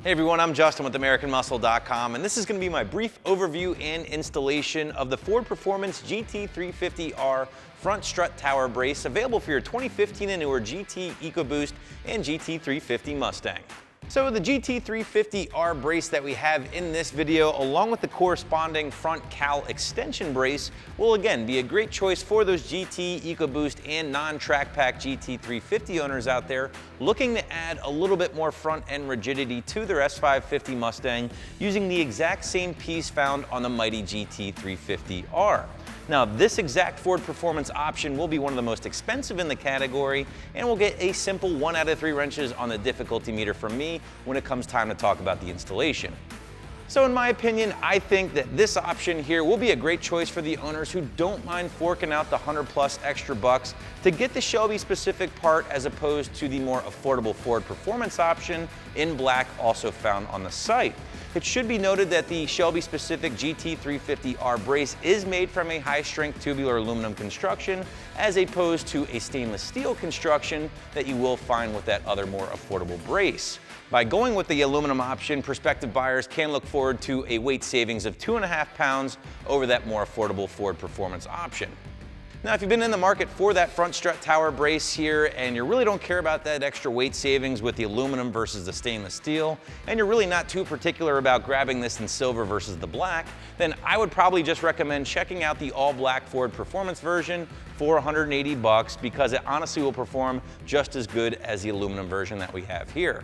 Hey everyone, I'm Justin with AmericanMuscle.com, and this is going to be my brief overview and installation of the Ford Performance GT350R Front Strut Tower Brace, available for your 2015 and newer GT, EcoBoost, and GT350 Mustang. So the GT350R brace that we have in this video, along with the corresponding front cowl extension brace, will again be a great choice for those GT, EcoBoost, and non-track pack GT350 owners out there looking to add a little bit more front end rigidity to their S550 Mustang using the exact same piece found on the mighty GT350R. Now, this exact Ford Performance option will be one of the most expensive in the category, and will get a simple 1 out of 3 wrenches on the difficulty meter from me when it comes time to talk about the installation. So in my opinion, I think that this option here will be a great choice for the owners who don't mind forking out the 100+ extra bucks to get the Shelby specific part, as opposed to the more affordable Ford Performance option in black, also found on the site. It should be noted that the Shelby specific GT350R brace is made from a high strength tubular aluminum construction, as opposed to a stainless steel construction that you will find with that other more affordable brace. By going with the aluminum option, prospective buyers can look forward to a weight savings of 2.5 pounds over that more affordable Ford Performance option. Now, if you've been in the market for that front strut tower brace here and you really don't care about that extra weight savings with the aluminum versus the stainless steel, and you're really not too particular about grabbing this in silver versus the black, then I would probably just recommend checking out the all black Ford Performance version for 180 bucks, because it honestly will perform just as good as the aluminum version that we have here.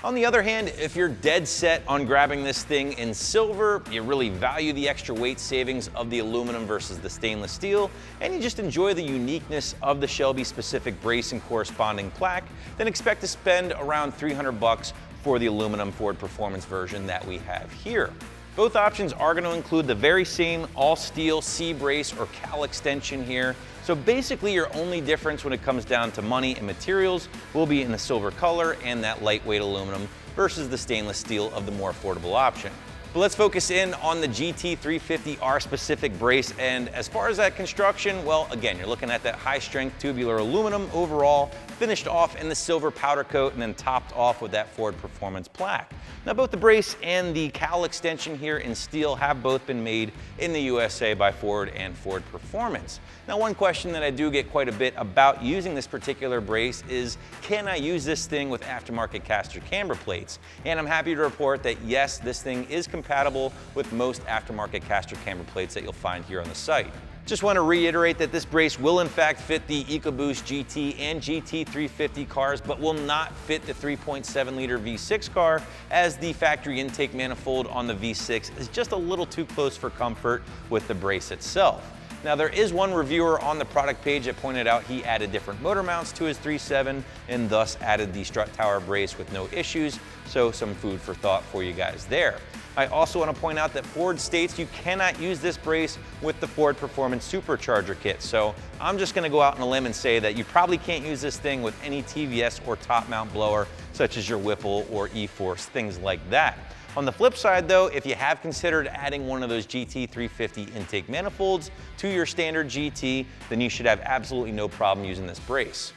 On the other hand, if you're dead set on grabbing this thing in silver, you really value the extra weight savings of the aluminum versus the stainless steel, and you just enjoy the uniqueness of the Shelby specific brace and corresponding plaque, then expect to spend around 300 bucks for the aluminum Ford Performance version that we have here. Both options are going to include the very same all steel C-Brace or cowl extension here. So basically your only difference when it comes down to money and materials will be in the silver color and that lightweight aluminum versus the stainless steel of the more affordable option. But let's focus in on the GT350R specific brace, and as far as that construction, well, again, you're looking at that high strength tubular aluminum overall, finished off in the silver powder coat and then topped off with that Ford Performance plaque. Now, both the brace and the cowl extension here in steel have both been made in the USA by Ford and Ford Performance. Now, one question that I do get quite a bit about using this particular brace is, can I use this thing with aftermarket caster camber plates? And I'm happy to report that yes, this thing is compatible with most aftermarket caster camber plates that you'll find here on the site. Just want to reiterate that this brace will in fact fit the EcoBoost GT and GT350 cars, but will not fit the 3.7 liter V6 car, as the factory intake manifold on the V6 is just a little too close for comfort with the brace itself. Now, there is one reviewer on the product page that pointed out he added different motor mounts to his 3.7 and thus added the strut tower brace with no issues, so some food for thought for you guys there. I also want to point out that Ford states you cannot use this brace with the Ford Performance Supercharger kit, so I'm just going to go out on a limb and say that you probably can't use this thing with any TVS or top mount blower such as your Whipple or E-Force, things like that. On the flip side though, if you have considered adding one of those GT350 intake manifolds to your standard GT, then you should have absolutely no problem using this brace.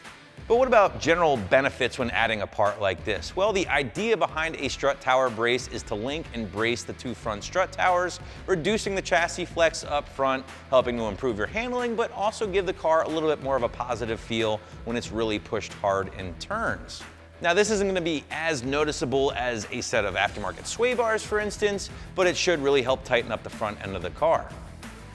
But what about general benefits when adding a part like this? Well, the idea behind a strut tower brace is to link and brace the two front strut towers, reducing the chassis flex up front, helping to improve your handling, but also give the car a little bit more of a positive feel when it's really pushed hard in turns. Now, this isn't going to be as noticeable as a set of aftermarket sway bars, for instance, but it should really help tighten up the front end of the car.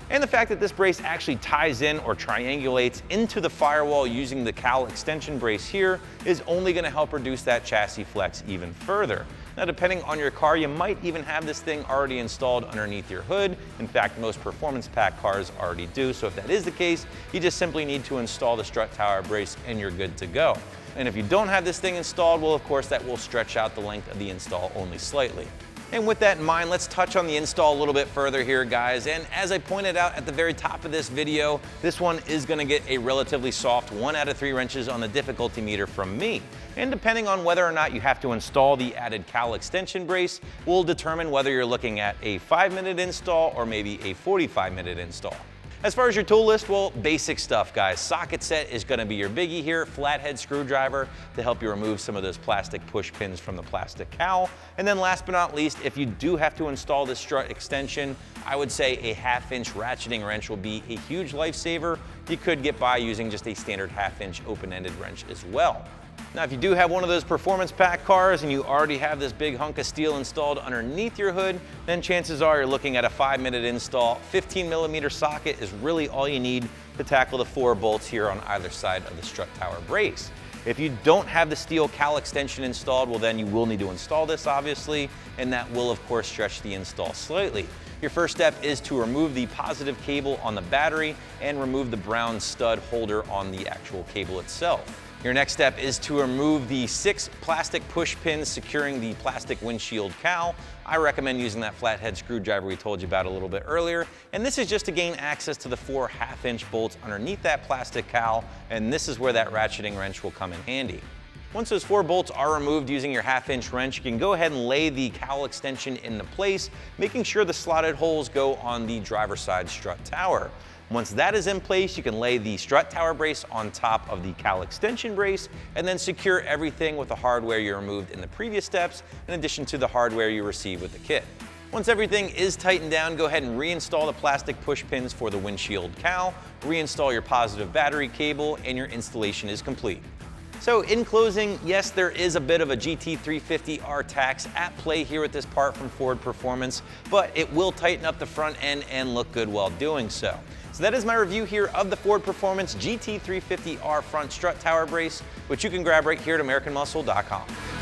And the fact that this brace actually ties in or triangulates into the firewall using the cowl extension brace here is only going to help reduce that chassis flex even further. Now, depending on your car, you might even have this thing already installed underneath your hood. In fact, most performance pack cars already do. So if that is the case, you just simply need to install the strut tower brace and you're good to go. And if you don't have this thing installed, well, of course, that will stretch out the length of the install only slightly. And with that in mind, let's touch on the install a little bit further here, guys. And as I pointed out at the very top of this video, this one is going to get a relatively soft 1 out of 3 wrenches on the difficulty meter from me. And depending on whether or not you have to install the added cowl extension brace will determine whether you're looking at a 5-minute install or maybe a 45-minute install. As far as your tool list, well, basic stuff, guys. Socket set is gonna be your biggie here, flathead screwdriver to help you remove some of those plastic push pins from the plastic cowl. And then last but not least, if you do have to install this strut extension, I would say a 1/2-inch ratcheting wrench will be a huge lifesaver. You could get by using just a standard 1/2-inch open-ended wrench as well. Now, if you do have one of those performance pack cars and you already have this big hunk of steel installed underneath your hood, then chances are you're looking at a 5-minute install. 15mm socket is really all you need to tackle the 4 bolts here on either side of the strut tower brace. If you don't have the steel cowl extension installed, well then you will need to install this obviously, and that will of course stretch the install slightly. Your first step is to remove the positive cable on the battery and remove the brown stud holder on the actual cable itself. Your next step is to remove the 6 plastic push pins securing the plastic windshield cowl. I recommend using that flathead screwdriver we told you about a little bit earlier. And this is just to gain access to the 4 1/2-inch bolts underneath that plastic cowl. And this is where that ratcheting wrench will come in handy. Once those 4 bolts are removed using your 1/2-inch wrench, you can go ahead and lay the cowl extension into place, making sure the slotted holes go on the driver's side strut tower. Once that is in place, you can lay the strut tower brace on top of the cowl extension brace and then secure everything with the hardware you removed in the previous steps, in addition to the hardware you receive with the kit. Once everything is tightened down, go ahead and reinstall the plastic push pins for the windshield cowl, reinstall your positive battery cable, and your installation is complete. So in closing, yes, there is a bit of a GT350R tax at play here with this part from Ford Performance, but it will tighten up the front end and look good while doing so. So that is my review here of the Ford Performance GT350R Front Strut Tower Brace, which you can grab right here at AmericanMuscle.com.